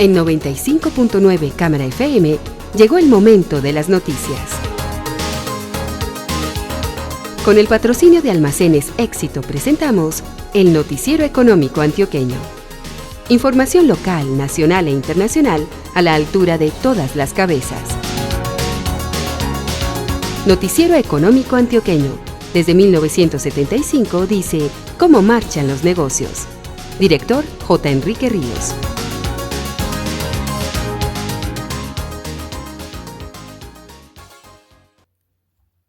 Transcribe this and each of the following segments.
En 95.9 Cámara FM llegó el momento de las noticias. Con el patrocinio de Almacenes Éxito presentamos el Noticiero Económico Antioqueño. Información local, nacional e internacional a la altura de todas las cabezas. Noticiero Económico Antioqueño. Desde 1975 dice cómo marchan los negocios. Director J. Enrique Ríos.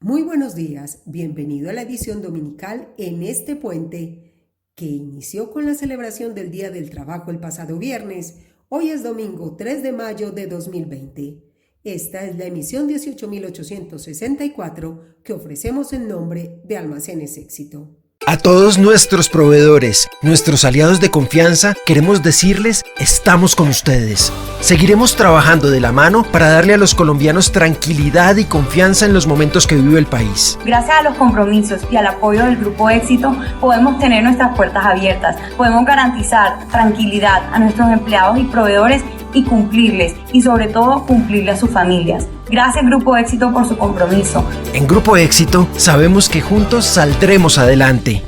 Muy buenos días, bienvenido a la edición dominical en este puente que inició con la celebración del Día del Trabajo el pasado viernes. Hoy es domingo 3 de mayo de 2020. Esta es la emisión 18.864 que ofrecemos en nombre de Almacenes Éxito. A todos nuestros proveedores, nuestros aliados de confianza, queremos decirles, estamos con ustedes. Seguiremos trabajando de la mano para darle a los colombianos tranquilidad y confianza en los momentos que vive el país. Gracias a los compromisos y al apoyo del Grupo Éxito, podemos tener nuestras puertas abiertas, podemos garantizar tranquilidad a nuestros empleados y proveedores y cumplirles, y sobre todo cumplirle a sus familias. Gracias Grupo Éxito por su compromiso. En Grupo Éxito sabemos que juntos saldremos adelante.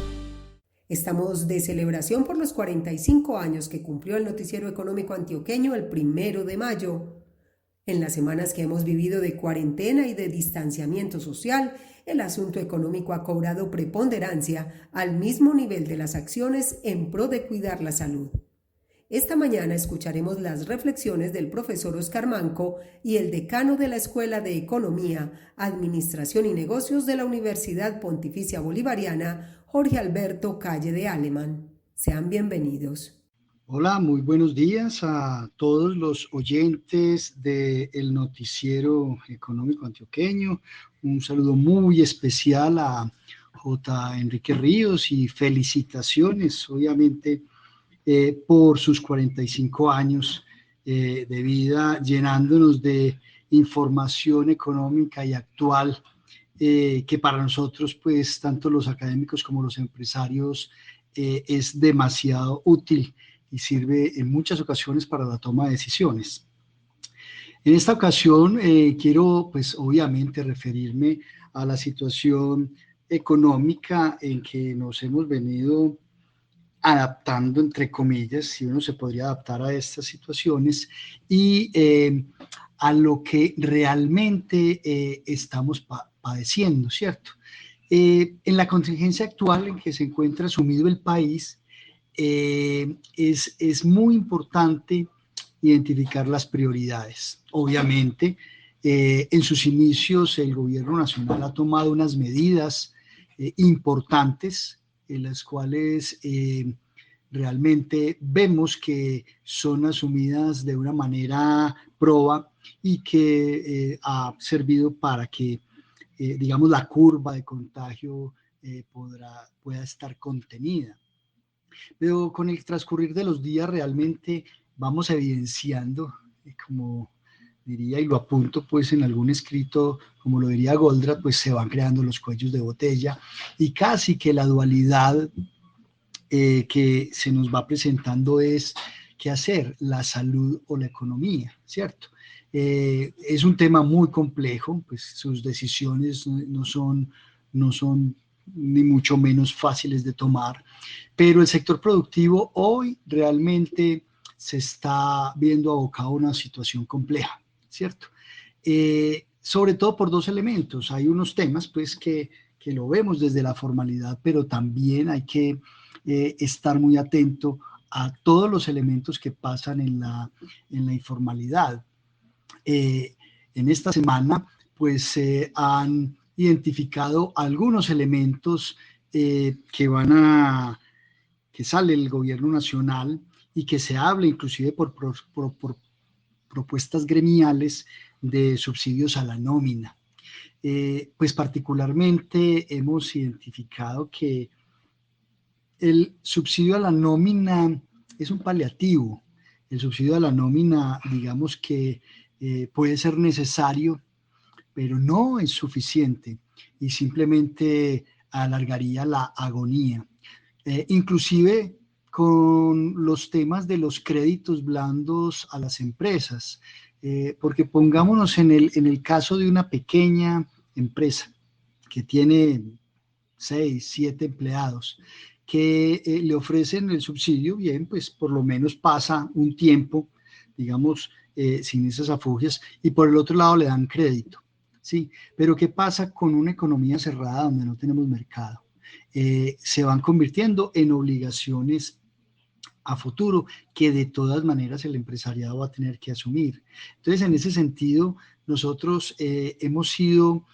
Estamos de celebración por los 45 años que cumplió el Noticiero Económico Antioqueño el 1 de mayo. En las semanas que hemos vivido de cuarentena y de distanciamiento social, el asunto económico ha cobrado preponderancia al mismo nivel de las acciones en pro de cuidar la salud. Esta mañana escucharemos las reflexiones del profesor Oscar Manco y el decano de la Escuela de Economía, Administración y Negocios de la Universidad Pontificia Bolivariana, Jorge Alberto Calle de Alemán. Sean bienvenidos. Hola, muy buenos días a todos los oyentes del Noticiero Económico Antioqueño. Un saludo muy especial a J. Enrique Ríos y felicitaciones, obviamente, por sus 45 años de vida, llenándonos de información económica y actual que para nosotros, pues, tanto los académicos como los empresarios, es demasiado útil y sirve en muchas ocasiones para la toma de decisiones. En esta ocasión quiero, pues, obviamente referirme a la situación económica en que nos hemos venido adaptando, entre comillas, si uno se podría adaptar a estas situaciones, y a lo que realmente estamos padeciendo, ¿cierto? En la contingencia actual en que se encuentra sumido el país, es muy importante identificar las prioridades. Obviamente, en sus inicios el gobierno nacional ha tomado unas medidas importantes, en las cuales realmente vemos que son asumidas de una manera proba y que ha servido para que, digamos, la curva de contagio pueda estar contenida. Pero con el transcurrir de los días realmente vamos evidenciando, como diría, y lo apunto pues en algún escrito, como lo diría Goldratt, pues se van creando los cuellos de botella y casi que la dualidad que se nos va presentando es qué hacer, la salud o la economía, ¿cierto? Es un tema muy complejo, pues sus decisiones no son ni mucho menos fáciles de tomar, pero el sector productivo hoy realmente se está viendo abocado a una situación compleja, ¿cierto? Sobre todo por dos elementos. Hay unos temas pues que lo vemos desde la formalidad, pero también hay que estar muy atento a todos los elementos que pasan en la informalidad. En esta semana pues se han identificado algunos elementos que sale el gobierno nacional y que se habla inclusive por propuestas gremiales de subsidios a la nómina. Pues particularmente hemos identificado que el subsidio a la nómina es un paliativo. El subsidio a la nómina, digamos que puede ser necesario, pero no es suficiente y simplemente alargaría la agonía. Inclusive con los temas de los créditos blandos a las empresas, porque pongámonos en el caso de una pequeña empresa que tiene 6, 7 empleados, que le ofrecen el subsidio, bien, pues por lo menos pasa un tiempo, digamos, sin esas afugias, y por el otro lado le dan crédito, ¿sí? Pero ¿qué pasa con una economía cerrada donde no tenemos mercado? Se van convirtiendo en obligaciones a futuro que de todas maneras el empresariado va a tener que asumir. Entonces, en ese sentido, nosotros hemos sido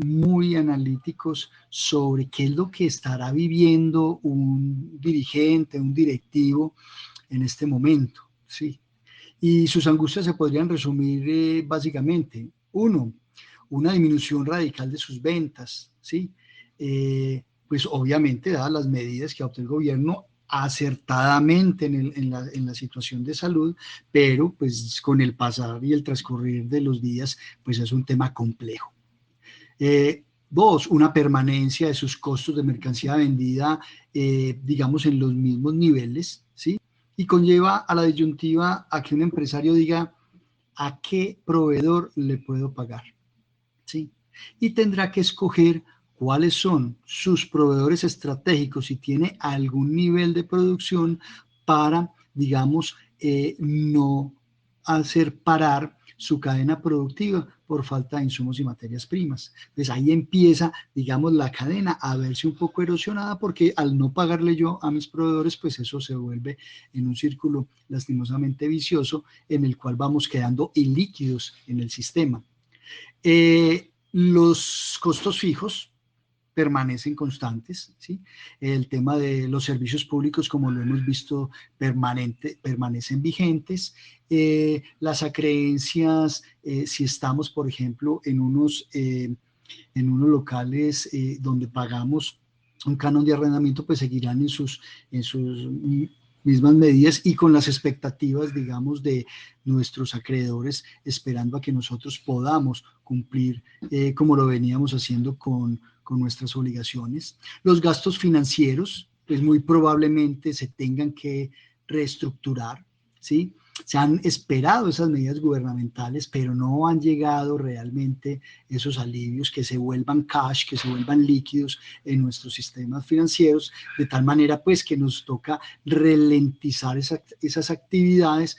muy analíticos sobre qué es lo que estará viviendo un dirigente, un directivo en este momento, ¿sí? Y sus angustias se podrían resumir básicamente, uno, una disminución radical de sus ventas, ¿sí? Pues obviamente, dadas las medidas que adoptó el gobierno, acertadamente en la situación de salud, pero pues con el pasar y el transcurrir de los días, pues es un tema complejo. Dos, una permanencia de sus costos de mercancía vendida, digamos, en los mismos niveles, ¿sí? Y conlleva a la disyuntiva a que un empresario diga a qué proveedor le puedo pagar, ¿sí? Y tendrá que escoger cuáles son sus proveedores estratégicos si tiene algún nivel de producción para, digamos, no hacer parar su cadena productiva por falta de insumos y materias primas. Entonces ahí empieza, digamos, la cadena a verse un poco erosionada porque al no pagarle yo a mis proveedores, pues eso se vuelve en un círculo lastimosamente vicioso en el cual vamos quedando ilíquidos en el sistema. Los costos fijos permanecen constantes, ¿sí? El tema de los servicios públicos, como lo hemos visto, permanecen vigentes. Las acreencias, si estamos, por ejemplo, en unos locales donde pagamos un canon de arrendamiento, pues seguirán en sus mismas medidas y con las expectativas, digamos, de nuestros acreedores, esperando a que nosotros podamos cumplir como lo veníamos haciendo con nuestras obligaciones. Los gastos financieros, pues muy probablemente se tengan que reestructurar, ¿sí? Se han esperado esas medidas gubernamentales, pero no han llegado realmente esos alivios que se vuelvan cash, que se vuelvan líquidos en nuestros sistemas financieros, de tal manera pues que nos toca ralentizar esas actividades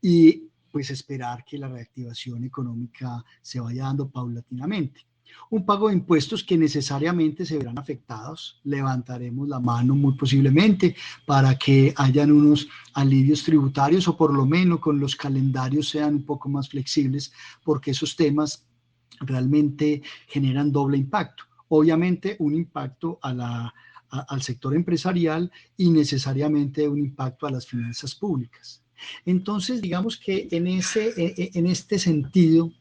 y pues esperar que la reactivación económica se vaya dando paulatinamente. Un pago de impuestos que necesariamente se verán afectados. Levantaremos la mano muy posiblemente para que hayan unos alivios tributarios o por lo menos con los calendarios sean un poco más flexibles, porque esos temas realmente generan doble impacto. Obviamente un impacto al sector empresarial y necesariamente un impacto a las finanzas públicas. Entonces, digamos que en este sentido,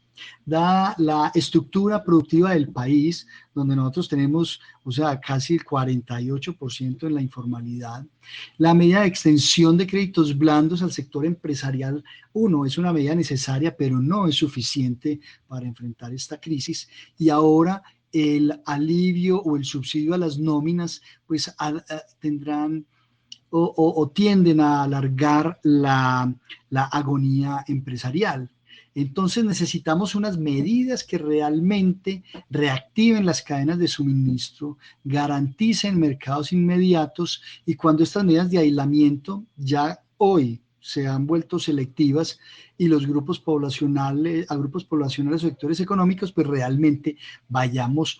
dada la estructura productiva del país, donde nosotros tenemos, o sea, casi el 48% en la informalidad, la medida de extensión de créditos blandos al sector empresarial, es una medida necesaria, pero no es suficiente para enfrentar esta crisis, y ahora el alivio o el subsidio a las nóminas, pues tendrán o tienden a alargar la agonía empresarial. Entonces necesitamos unas medidas que realmente reactiven las cadenas de suministro, garanticen mercados inmediatos y cuando estas medidas de aislamiento ya hoy se han vuelto selectivas y los grupos poblacionales, o sectores económicos, pues realmente vayamos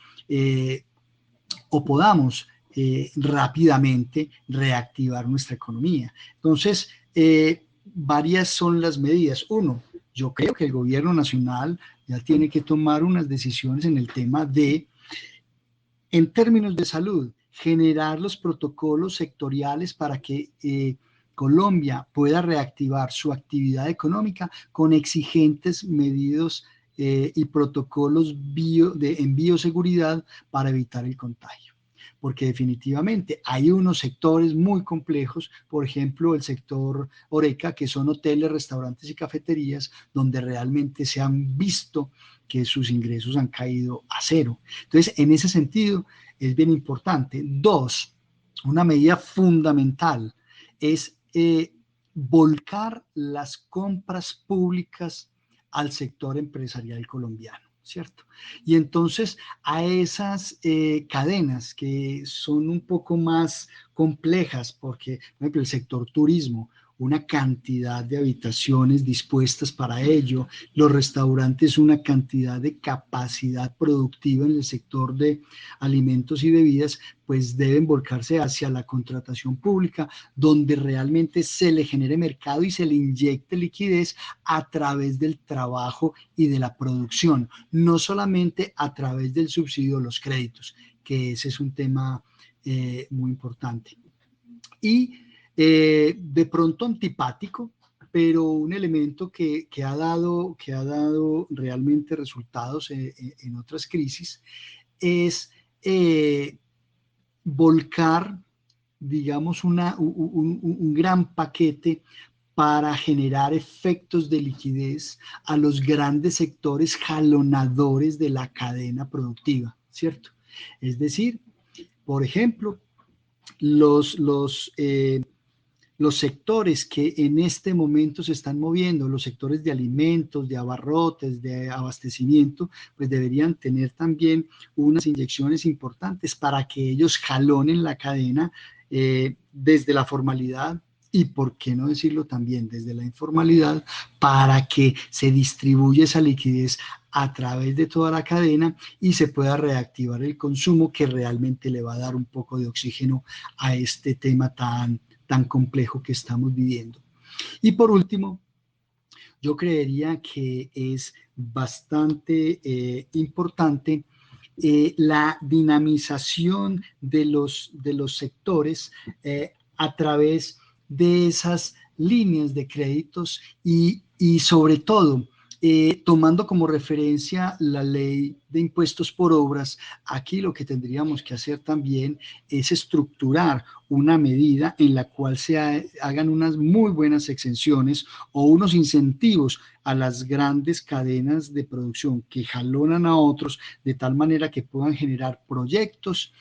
o podamos rápidamente reactivar nuestra economía. Entonces, varias son las medidas. Uno, yo creo que el gobierno nacional ya tiene que tomar unas decisiones en el tema de, en términos de salud, generar los protocolos sectoriales para que Colombia pueda reactivar su actividad económica con exigentes medidas y protocolos en bioseguridad para evitar el contagio. Porque definitivamente hay unos sectores muy complejos, por ejemplo el sector Horeca, que son hoteles, restaurantes y cafeterías, donde realmente se han visto que sus ingresos han caído a cero. Entonces, en ese sentido, es bien importante. Dos, una medida fundamental es volcar las compras públicas al sector empresarial colombiano, ¿cierto? Y entonces a esas cadenas que son un poco más complejas, porque, por ejemplo, el sector turismo, una cantidad de habitaciones dispuestas para ello, los restaurantes, una cantidad de capacidad productiva en el sector de alimentos y bebidas, pues deben volcarse hacia la contratación pública, donde realmente se le genere mercado y se le inyecte liquidez a través del trabajo y de la producción, no solamente a través del subsidio de los créditos, que ese es un tema muy importante. Y de pronto antipático, pero un elemento que ha dado realmente resultados en otras crisis, es volcar, digamos, un gran paquete para generar efectos de liquidez a los grandes sectores jalonadores de la cadena productiva, ¿cierto? Es decir, por ejemplo, los sectores que en este momento se están moviendo, los sectores de alimentos, de abarrotes, de abastecimiento, pues deberían tener también unas inyecciones importantes para que ellos jalonen la cadena desde la formalidad y, por qué no decirlo también, desde la informalidad, para que se distribuya esa liquidez a través de toda la cadena y se pueda reactivar el consumo, que realmente le va a dar un poco de oxígeno a este tema tan complejo que estamos viviendo. Y por último, yo creería que es bastante importante la dinamización de los sectores a través de esas líneas de créditos y sobre todo tomando como referencia la ley de impuestos por obras. Aquí lo que tendríamos que hacer también es estructurar una medida en la cual se hagan unas muy buenas exenciones o unos incentivos a las grandes cadenas de producción que jalonan a otros, de tal manera que puedan generar proyectos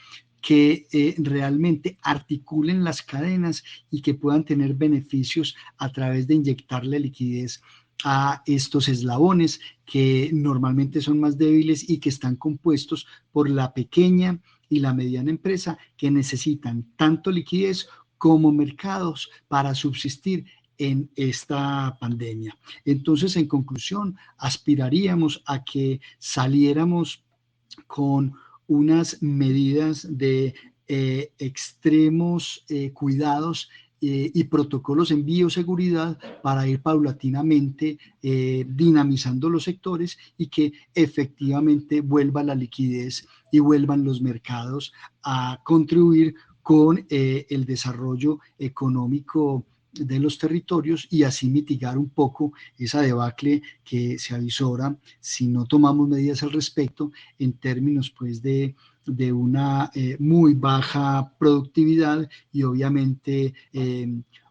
que realmente articulen las cadenas y que puedan tener beneficios a través de inyectarle liquidez a estos eslabones que normalmente son más débiles y que están compuestos por la pequeña y la mediana empresa, que necesitan tanto liquidez como mercados para subsistir en esta pandemia. Entonces, en conclusión, aspiraríamos a que saliéramos con unas medidas de extremos cuidados y protocolos en bioseguridad para ir paulatinamente dinamizando los sectores y que efectivamente vuelva la liquidez y vuelvan los mercados a contribuir con el desarrollo económico de los territorios y así mitigar un poco esa debacle que se avisora si no tomamos medidas al respecto en términos pues de una muy baja productividad y obviamente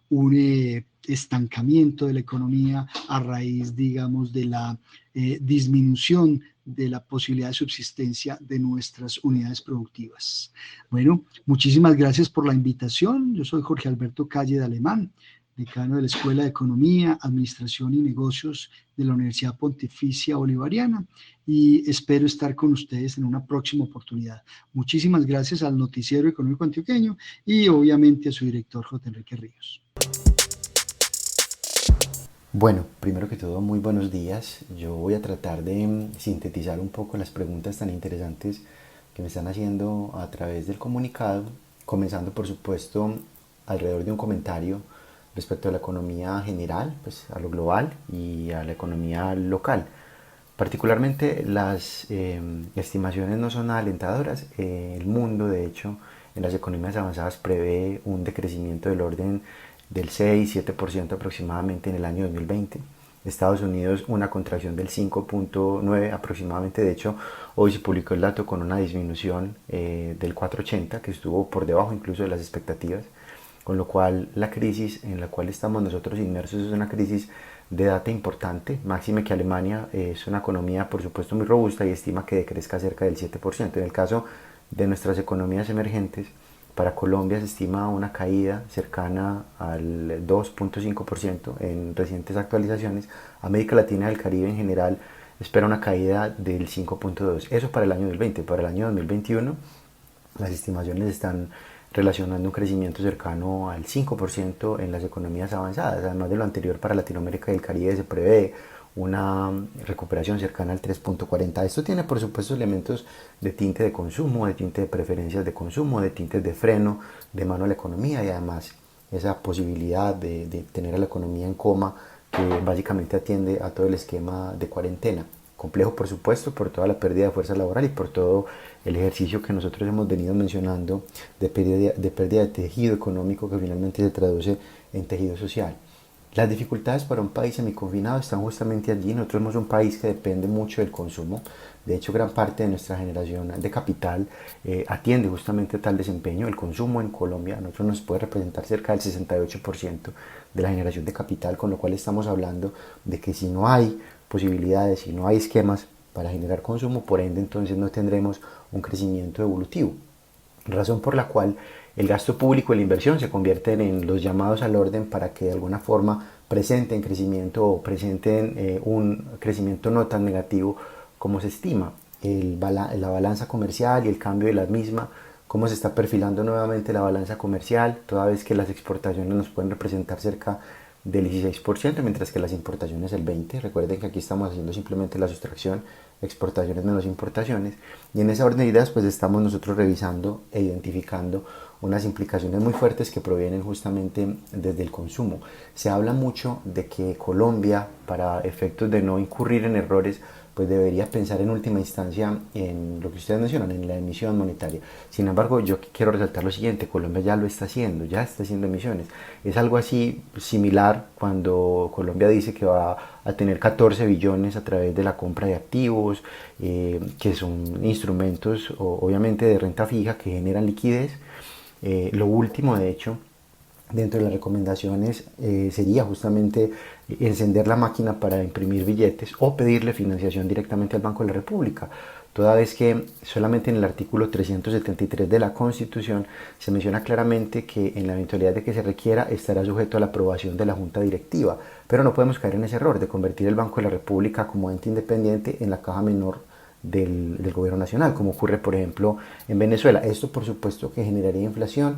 un estancamiento de la economía a raíz, digamos, de la disminución de la posibilidad de subsistencia de nuestras unidades productivas. Bueno, muchísimas gracias por la invitación. Yo soy Jorge Alberto Calle de Alemán, decano de la Escuela de Economía, Administración y Negocios de la Universidad Pontificia Bolivariana, y espero estar con ustedes en una próxima oportunidad. Muchísimas gracias al Noticiero Económico Antioqueño y obviamente a su director, J. Enrique Ríos. Bueno, primero que todo, muy buenos días. Yo voy a tratar de sintetizar un poco las preguntas tan interesantes que me están haciendo a través del comunicado, comenzando por supuesto alrededor de un comentario respecto a la economía general, pues a lo global y a la economía local. Particularmente las estimaciones no son alentadoras. El mundo, de hecho, en las economías avanzadas prevé un decrecimiento del orden del 6-7% aproximadamente en el año 2020. Estados Unidos una contracción del 5.9% aproximadamente. De hecho, hoy se publicó el dato con una disminución del 4.80%, que estuvo por debajo incluso de las expectativas, con lo cual la crisis en la cual estamos nosotros inmersos es una crisis de data importante, máxime que Alemania es una economía por supuesto muy robusta y estima que decrezca cerca del 7%. En el caso de nuestras economías emergentes, Para Colombia se estima una caída cercana al 2.5% en recientes actualizaciones. América Latina y el Caribe en general espera una caída del 5.2%. Eso para el año 2020. Para el año 2021 las estimaciones están relacionando un crecimiento cercano al 5% en las economías avanzadas. Además de lo anterior, para Latinoamérica y el Caribe se prevé una recuperación cercana al 3.40%. Esto tiene por supuesto elementos de tinte de consumo, de tinte de preferencias de consumo, de tintes de freno de mano a la economía, y además esa posibilidad de tener a la economía en coma, que básicamente atiende a todo el esquema de cuarentena. Complejo por supuesto por toda la pérdida de fuerza laboral y por todo el ejercicio que nosotros hemos venido mencionando de pérdida de tejido económico, que finalmente se traduce en tejido social. Las dificultades para un país semiconfinado están justamente allí. Nosotros somos un país que depende mucho del consumo. De hecho, gran parte de nuestra generación de capital atiende justamente a tal desempeño. El consumo en Colombia a nosotros nos puede representar cerca del 68% de la generación de capital, con lo cual estamos hablando de que si no hay posibilidades, si no hay esquemas para generar consumo, por ende entonces no tendremos un crecimiento evolutivo. Razón por la cual el gasto público y la inversión se convierten en los llamados al orden para que de alguna forma presenten crecimiento o presenten un crecimiento no tan negativo como se estima. La balanza comercial y el cambio de la misma, cómo se está perfilando nuevamente la balanza comercial, toda vez que las exportaciones nos pueden representar cerca del 16%, mientras que las importaciones el 20%. Recuerden que aquí estamos haciendo simplemente la sustracción, exportaciones menos importaciones, y en esa orden de ideas pues estamos nosotros revisando e identificando unas implicaciones muy fuertes que provienen justamente desde el consumo. Se habla mucho de que Colombia, para efectos de no incurrir en errores, pues debería pensar en última instancia en lo que ustedes mencionan, en la emisión monetaria. Sin embargo, yo quiero resaltar lo siguiente: Colombia ya lo está haciendo, ya está haciendo emisiones. Es algo así similar cuando Colombia dice que va a tener 14 billones a través de la compra de activos, que son instrumentos obviamente de renta fija que generan liquidez. Lo último, de hecho, dentro de las recomendaciones sería justamente encender la máquina para imprimir billetes o pedirle financiación directamente al Banco de la República, toda vez que solamente en el artículo 373 de la Constitución se menciona claramente que en la eventualidad de que se requiera estará sujeto a la aprobación de la Junta Directiva, pero no podemos caer en ese error de convertir el Banco de la República como ente independiente en la caja menor del gobierno nacional, como ocurre por ejemplo en Venezuela. Esto por supuesto que generaría inflación.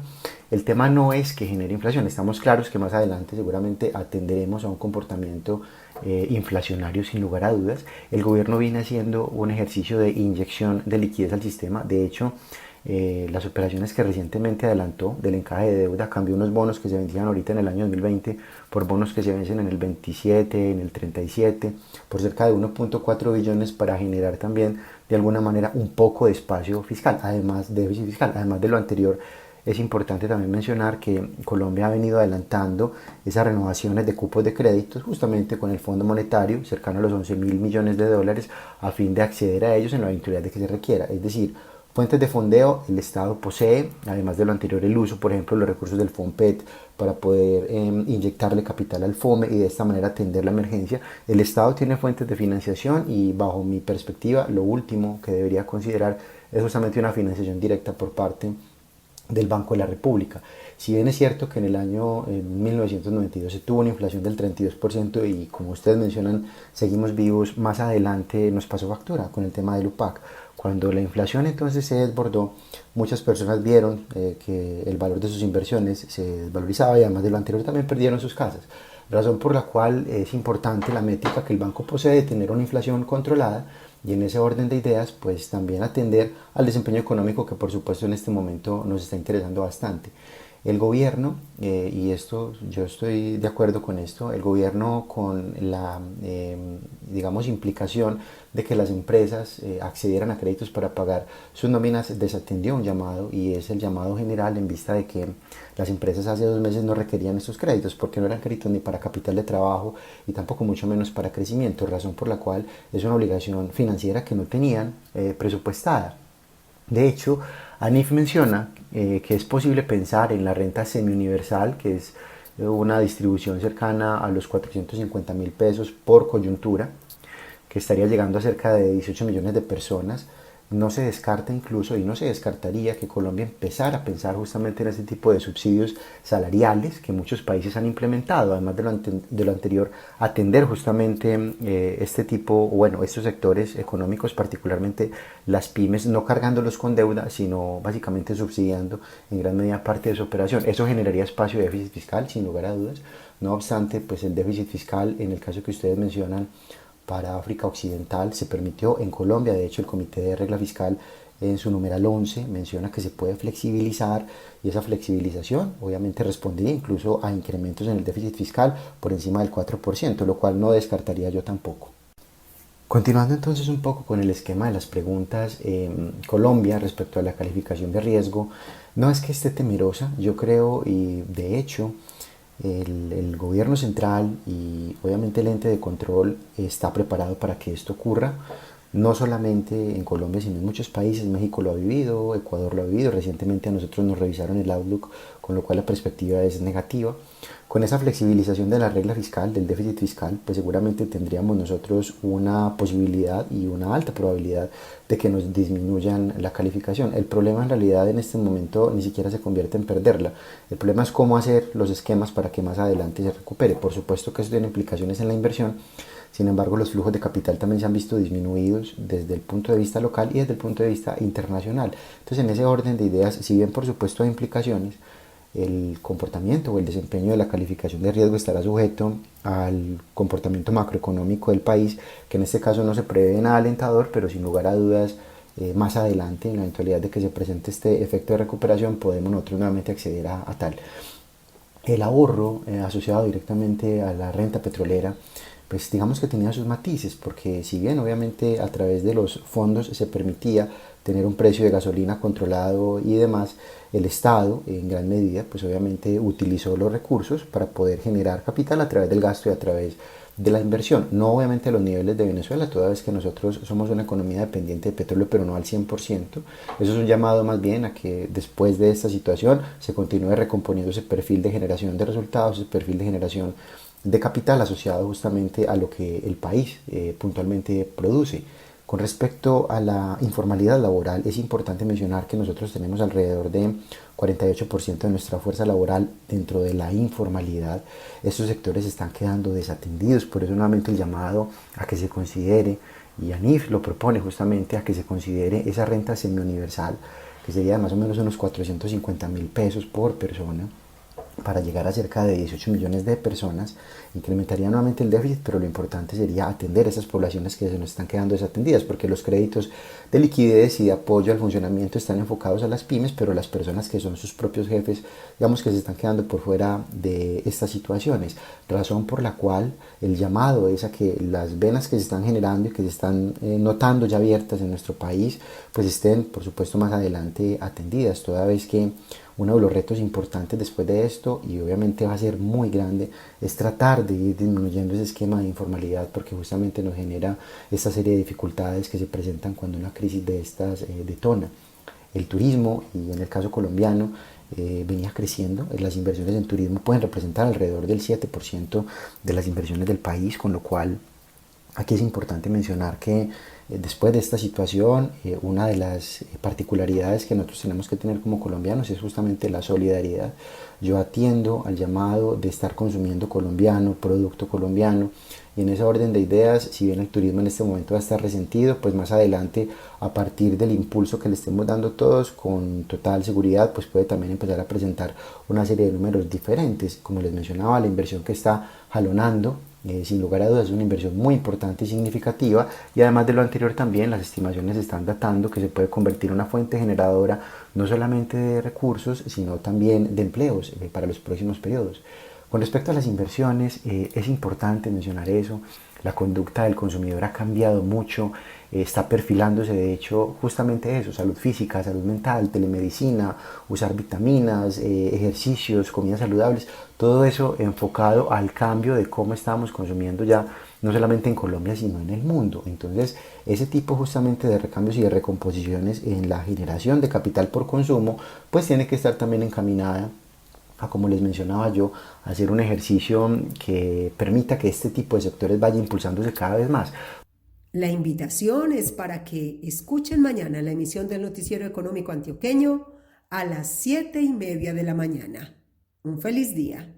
El tema no es que genere inflación, estamos claros que más adelante seguramente atenderemos a un comportamiento inflacionario sin lugar a dudas. El gobierno viene haciendo un ejercicio de inyección de liquidez al sistema. De hecho, las operaciones que recientemente adelantó del encaje de deuda, cambió unos bonos que se vencían ahorita en el año 2020 por bonos que se vencen en el 27, en el 37, por cerca de 1.4 billones, para generar también de alguna manera un poco de espacio fiscal, además de déficit fiscal. Además de lo anterior, es importante también mencionar que Colombia ha venido adelantando esas renovaciones de cupos de créditos justamente con el Fondo Monetario, cercano a los 11.000 millones de dólares, a fin de acceder a ellos en la eventualidad de que se requiera. Es decir, fuentes de fondeo el Estado posee, además de lo anterior el uso, por ejemplo, los recursos del FOMPET para poder inyectarle capital al FOME y de esta manera atender la emergencia. El Estado tiene fuentes de financiación y bajo mi perspectiva lo último que debería considerar es justamente una financiación directa por parte del Banco de la República. Si bien es cierto que en el año 1992 se tuvo una inflación del 32% y como ustedes mencionan seguimos vivos, más adelante nos pasó factura con el tema del UPAC. Cuando la inflación entonces se desbordó, muchas personas vieron que el valor de sus inversiones se desvalorizaba y además de lo anterior también perdieron sus casas. Razón por la cual es importante la métrica que el banco posee de tener una inflación controlada y en ese orden de ideas pues también atender al desempeño económico que por supuesto en este momento nos está interesando bastante. El gobierno, y esto yo estoy de acuerdo con esto, el gobierno con la digamos implicación de que las empresas accedieran a créditos para pagar sus nóminas, desatendió un llamado, y es el llamado general en vista de que las empresas hace 2 meses no requerían estos créditos porque no eran créditos ni para capital de trabajo y tampoco mucho menos para crecimiento, razón por la cual es una obligación financiera que no tenían presupuestada. De hecho, ANIF menciona que es posible pensar en la renta semi-universal, que es una distribución cercana a los 450.000 pesos por coyuntura, que estaría llegando a cerca de 18 millones de personas. no se descarta incluso y no se descartaría que Colombia empezara a pensar justamente en ese tipo de subsidios salariales que muchos países han implementado, además de lo anterior, atender justamente este tipo, bueno, estos sectores económicos, particularmente las pymes, no cargándolos con deuda, sino básicamente subsidiando en gran medida parte de su operación. Eso generaría espacio de déficit fiscal, sin lugar a dudas. No obstante, pues el déficit fiscal, en el caso que ustedes mencionan, para África Occidental se permitió en Colombia. De hecho, el Comité de Regla Fiscal en su numeral 11 menciona que se puede flexibilizar, y esa flexibilización obviamente respondería incluso a incrementos en el déficit fiscal por encima del 4%, lo cual no descartaría yo tampoco. Continuando entonces un poco con el esquema de las preguntas, Colombia respecto a la calificación de riesgo no es que esté temerosa, yo creo, y de hecho el gobierno central y obviamente el ente de control está preparado para que esto ocurra, no solamente en Colombia sino en muchos países. México lo ha vivido, Ecuador lo ha vivido, recientemente a nosotros nos revisaron el Outlook, con lo cual la perspectiva es negativa. Con esa flexibilización de la regla fiscal, del déficit fiscal, pues seguramente tendríamos nosotros una posibilidad y una alta probabilidad de que nos disminuyan la calificación. El problema en realidad en este momento ni siquiera se convierte en perderla. El problema es cómo hacer los esquemas para que más adelante se recupere. Por supuesto que eso tiene implicaciones en la inversión. Sin embargo, los flujos de capital también se han visto disminuidos desde el punto de vista local y desde el punto de vista internacional. Entonces, en ese orden de ideas, si bien por supuesto hay implicaciones, el comportamiento o el desempeño de la calificación de riesgo estará sujeto al comportamiento macroeconómico del país, que en este caso no se prevé nada alentador, pero sin lugar a dudas, más adelante, en la eventualidad de que se presente este efecto de recuperación, podemos nosotros nuevamente acceder a tal. El ahorro asociado directamente a la renta petrolera, pues digamos que tenía sus matices, porque si bien obviamente a través de los fondos se permitía tener un precio de gasolina controlado y demás, el Estado en gran medida pues obviamente utilizó los recursos para poder generar capital a través del gasto y a través de la inversión, no obviamente a los niveles de Venezuela, toda vez que nosotros somos una economía dependiente de petróleo, pero no al 100%. Eso es un llamado más bien a que después de esta situación se continúe recomponiendo ese perfil de generación de resultados, ese perfil de generación de capital asociado justamente a lo que el país puntualmente produce. Con respecto a la informalidad laboral, es importante mencionar que nosotros tenemos alrededor de 48% de nuestra fuerza laboral dentro de la informalidad. Estos sectores están quedando desatendidos, por eso nuevamente el llamado a que se considere, y ANIF lo propone justamente, a que se considere esa renta semi-universal, que sería de más o menos unos 450.000 pesos por persona, para llegar a cerca de 18 millones de personas. Incrementaría nuevamente el déficit, pero lo importante sería atender a esas poblaciones que se nos están quedando desatendidas, porque los créditos de liquidez y de apoyo al funcionamiento están enfocados a las pymes, pero las personas que son sus propios jefes, digamos que se están quedando por fuera de estas situaciones, razón por la cual el llamado es a que las venas que se están generando y que se están notando ya abiertas en nuestro país, pues estén por supuesto más adelante atendidas, toda vez que uno de los retos importantes después de esto, y obviamente va a ser muy grande, es tratar de ir disminuyendo ese esquema de informalidad, porque justamente nos genera esta serie de dificultades que se presentan cuando una crisis de estas detona. El turismo, y en el caso colombiano, venía creciendo. Las inversiones en turismo pueden representar alrededor del 7% de las inversiones del país, con lo cual aquí es importante mencionar que después de esta situación, una de las particularidades que nosotros tenemos que tener como colombianos es justamente la solidaridad. Yo atiendo al llamado de estar consumiendo colombiano, producto colombiano, y en esa orden de ideas, si bien el turismo en este momento va a estar resentido, pues más adelante, a partir del impulso que le estemos dando todos, con total seguridad, pues puede también empezar a presentar una serie de números diferentes. Como les mencionaba, la inversión que está jalonando, sin lugar a dudas es una inversión muy importante y significativa, y además de lo anterior también las estimaciones están datando que se puede convertir en una fuente generadora no solamente de recursos, sino también de empleos para los próximos periodos. Con respecto a las inversiones, es importante mencionar eso. La conducta del consumidor ha cambiado mucho, está perfilándose de hecho justamente eso: salud física, salud mental, telemedicina, usar vitaminas, ejercicios, comidas saludables, todo eso enfocado al cambio de cómo estamos consumiendo ya, no solamente en Colombia sino en el mundo. Entonces ese tipo justamente de recambios y de recomposiciones en la generación de capital por consumo pues tiene que estar también encaminada a, como les mencionaba yo, hacer un ejercicio que permita que este tipo de sectores vaya impulsándose cada vez más. La invitación es para que escuchen mañana la emisión del Noticiero Económico Antioqueño a las 7:30 de la mañana. Un feliz día.